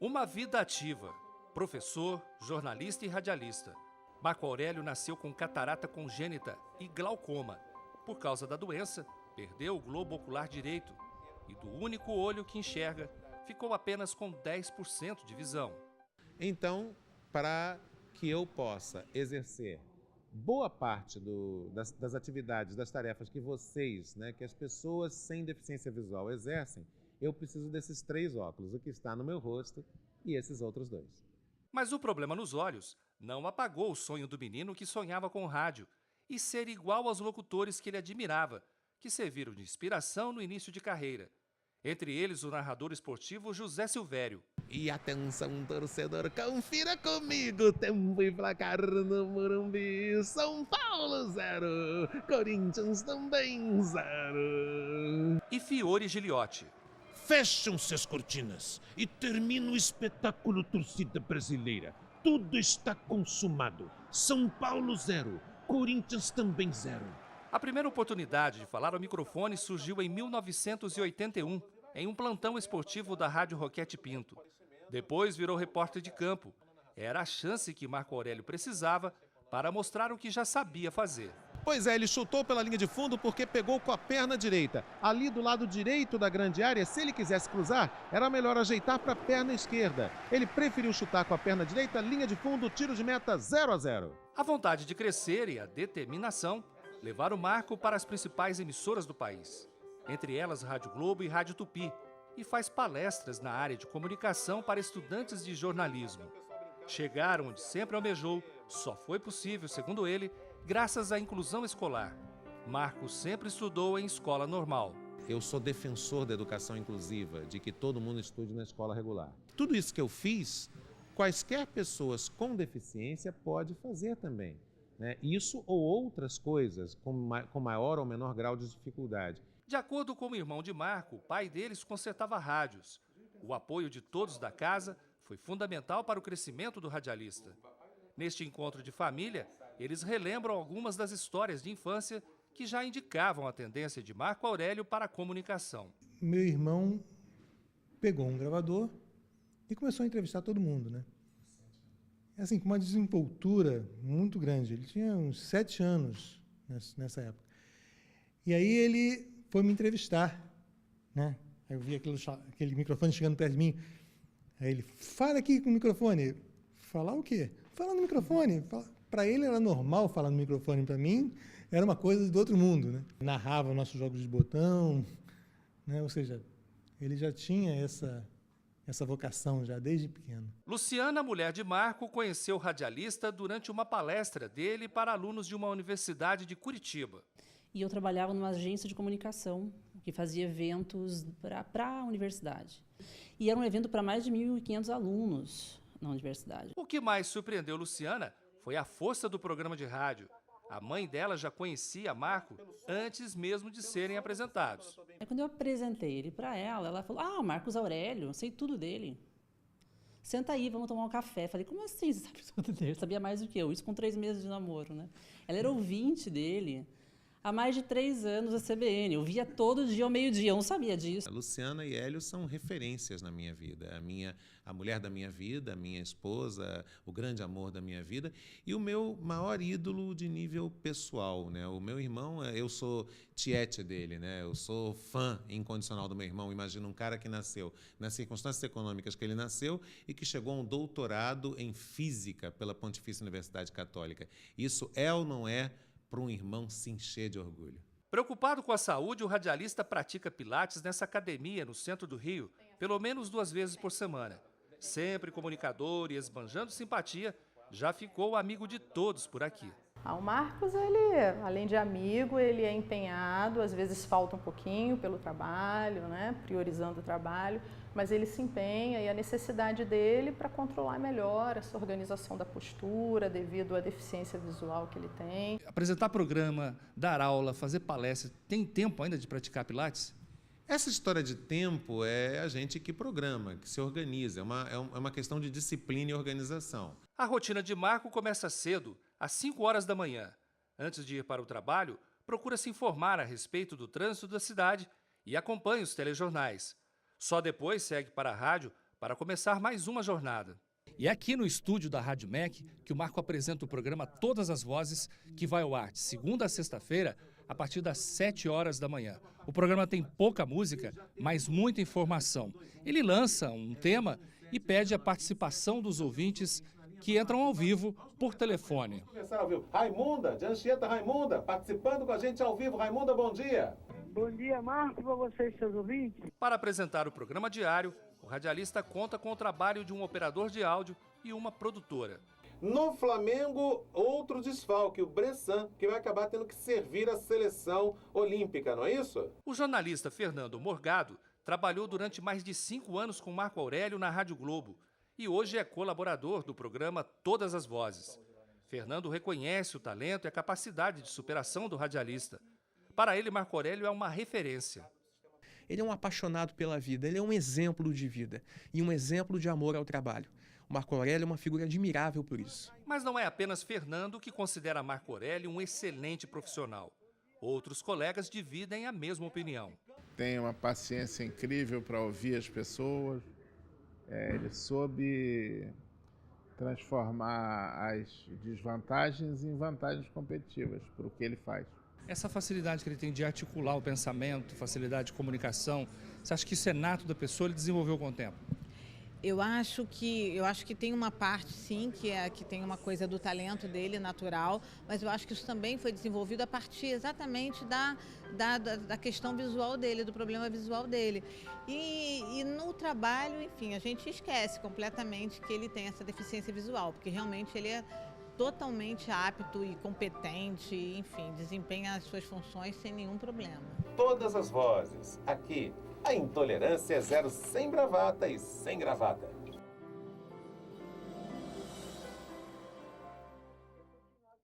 Uma vida ativa. Professor, jornalista e radialista. Marco Aurélio nasceu com catarata congênita e glaucoma. Por causa da doença, perdeu o globo ocular direito e do único olho que enxerga, ficou apenas com 10% de visão. Então, para que eu possa exercer boa parte das atividades, das tarefas que vocês, que as pessoas sem deficiência visual exercem, eu preciso desses 3 óculos, o que está no meu rosto e esses outros 2. Mas o problema nos olhos não apagou o sonho do menino que sonhava com o rádio e ser igual aos locutores que ele admirava, que serviram de inspiração no início de carreira. Entre eles, o narrador esportivo José Silvério. E atenção, torcedor, confira comigo, tempo e placar no Morumbi, São Paulo 0, Corinthians também 0. E Fiore Giliotti. Fecham-se as cortinas e termina o espetáculo Torcida Brasileira. Tudo está consumado. São Paulo 0, Corinthians também 0. A primeira oportunidade de falar ao microfone surgiu em 1981, em um plantão esportivo da Rádio Roquete Pinto. Depois virou repórter de campo. Era a chance que Marco Aurélio precisava para mostrar o que já sabia fazer. Pois é, ele chutou pela linha de fundo porque pegou com a perna direita. Ali do lado direito da grande área, se ele quisesse cruzar, era melhor ajeitar para a perna esquerda. Ele preferiu chutar com a perna direita, linha de fundo, tiro de meta 0-0. A vontade de crescer e a determinação levaram Marco para as principais emissoras do país, entre elas Rádio Globo e Rádio Tupi, e faz palestras na área de comunicação para estudantes de jornalismo. Chegar onde sempre almejou só foi possível, segundo ele, graças à inclusão escolar. Marco sempre estudou em escola normal. Eu sou defensor da educação inclusiva, de que todo mundo estude na escola regular. Tudo isso que eu fiz, quaisquer pessoas com deficiência pode fazer também. Isso ou outras coisas, com maior ou menor grau de dificuldade. De acordo com o irmão de Marco, o pai deles consertava rádios. O apoio de todos da casa foi fundamental para o crescimento do radialista. Neste encontro de família, eles relembram algumas das histórias de infância que já indicavam a tendência de Marco Aurélio para a comunicação. Meu irmão pegou um gravador e começou a entrevistar todo mundo, Assim, com uma desenvoltura muito grande. Ele tinha uns 7 anos nessa época. E aí ele foi me entrevistar, Aí eu vi aquele microfone chegando perto de mim. Aí ele, fala aqui com o microfone. Falar o quê? Fala no microfone. Para ele era normal falar no microfone, para mim era uma coisa do outro mundo, Narrava nossos jogos de botão, Ou seja, ele já tinha essa vocação já desde pequeno. Luciana, mulher de Marco, conheceu o radialista durante uma palestra dele para alunos de uma universidade de Curitiba. E eu trabalhava numa agência de comunicação que fazia eventos para a universidade. E era um evento para mais de 1.500 alunos na universidade. O que mais surpreendeu Luciana foi a força do programa de rádio. A mãe dela já conhecia Marco antes mesmo de serem apresentados. Quando eu apresentei ele para ela, ela falou, Marcos Aurélio, sei tudo dele. Senta aí, vamos tomar um café. Falei, como assim você sabe tudo dele? Sabia mais do que eu, isso com 3 meses de namoro, Ela era ouvinte dele há mais de 3 anos a CBN. Eu via todo dia ao meio-dia, eu não sabia disso. A Luciana e Hélio são referências na minha vida. A mulher da minha vida, a minha esposa, o grande amor da minha vida e o meu maior ídolo de nível pessoal. O meu irmão, eu sou tiete dele, Eu sou fã incondicional do meu irmão. Imagina um cara que nasceu nas circunstâncias econômicas que ele nasceu e que chegou a um doutorado em física pela Pontifícia Universidade Católica. Isso é ou não é para um irmão se encher de orgulho? Preocupado com a saúde, o radialista pratica pilates nessa academia no centro do Rio, pelo menos 2 vezes por semana. Sempre comunicador e esbanjando simpatia, já ficou amigo de todos por aqui. O Marcos, ele, além de amigo, ele é empenhado, às vezes falta um pouquinho pelo trabalho, priorizando o trabalho, mas ele se empenha e a necessidade dele para controlar melhor essa organização da postura devido à deficiência visual que ele tem. Apresentar programa, dar aula, fazer palestra, tem tempo ainda de praticar pilates? Essa história de tempo é a gente que programa, que se organiza, é uma questão de disciplina e organização. A rotina de Marco começa cedo, às 5 horas da manhã. Antes de ir para o trabalho, procura se informar a respeito do trânsito da cidade e acompanha os telejornais. Só depois segue para a rádio para começar mais uma jornada. E é aqui no estúdio da Rádio MEC que o Marco apresenta o programa Todas as Vozes, que vai ao ar de segunda a sexta-feira, a partir das 7 horas da manhã. O programa tem pouca música, mas muita informação. Ele lança um tema e pede a participação dos ouvintes que entram ao vivo por telefone. Começar ao vivo. Raimunda, de Anchieta Raimunda, participando com a gente ao vivo. Raimunda, bom dia. Bom dia, Marco, para vocês, seus ouvintes. Para apresentar o programa diário, o radialista conta com o trabalho de um operador de áudio e uma produtora. No Flamengo, outro desfalque, o Bressan, que vai acabar tendo que servir a seleção olímpica, não é isso? O jornalista Fernando Morgado trabalhou durante mais de 5 anos com Marco Aurélio na Rádio Globo e hoje é colaborador do programa Todas as Vozes. Fernando reconhece o talento e a capacidade de superação do radialista. Para ele, Marco Aurélio é uma referência. Ele é um apaixonado pela vida, ele é um exemplo de vida e um exemplo de amor ao trabalho. O Marco Aurélio é uma figura admirável por isso. Mas não é apenas Fernando que considera Marco Aurélio um excelente profissional. Outros colegas dividem a mesma opinião. Tem uma paciência incrível para ouvir as pessoas. Ele soube transformar as desvantagens em vantagens competitivas por o que ele faz. Essa facilidade que ele tem de articular o pensamento, facilidade de comunicação, você acha que isso é nato da pessoa, ele desenvolveu com o tempo? Eu acho que tem uma parte, sim, que tem uma coisa do talento dele, natural, mas eu acho que isso também foi desenvolvido a partir exatamente da questão visual dele, do problema visual dele. E no trabalho, enfim, a gente esquece completamente que ele tem essa deficiência visual, porque realmente ele é totalmente apto e competente, enfim, desempenha as suas funções sem nenhum problema. Todas as vozes. Aqui, a intolerância é zero sem bravata e sem gravata.